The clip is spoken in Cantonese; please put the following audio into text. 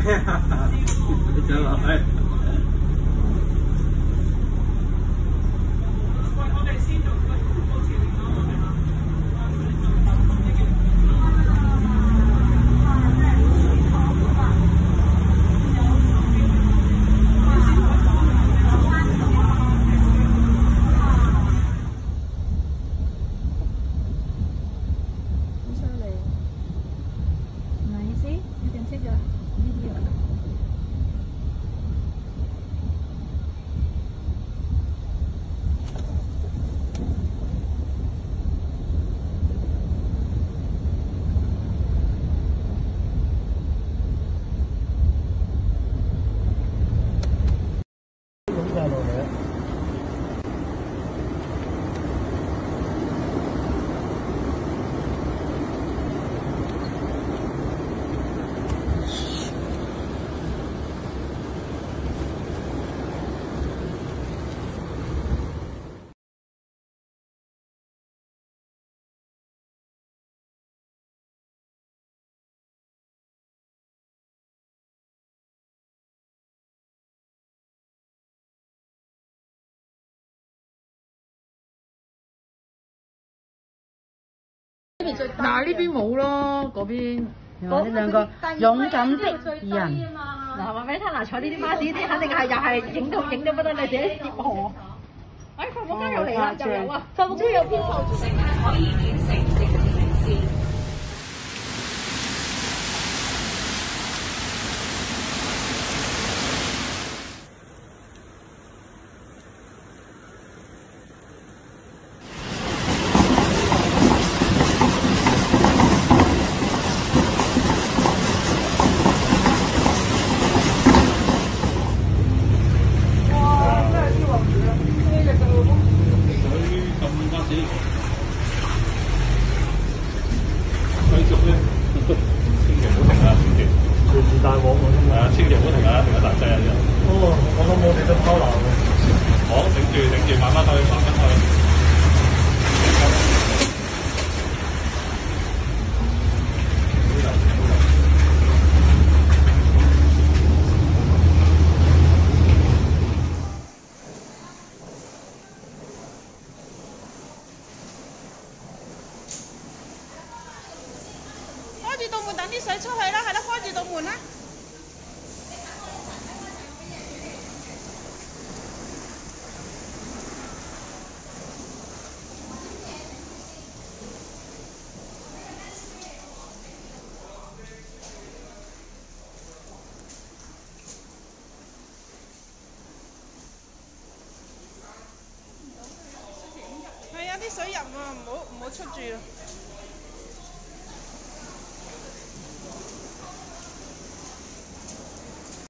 走落去。嗱呢邊冇咯，嗰邊。呢兩個勇敢的人。嗱，話俾你聽，嗱，坐呢啲巴士啲肯定係又係影到不得，你自己接河。哎，服務間又嚟啦，又有啊，服務間有邊售乘客可以轉乘直前線。繼續咧，千祈唔好停啊！千祈，隨時大鑊喎，係啊，千祈唔好停啊，停得大劑啊！哦，我諗我哋都拋流嘅。好，頂住，慢慢去，慢慢去。開住道門等啲水出去啦，係啦，開住道門啦。係啊，啲水入啊，唔好出住。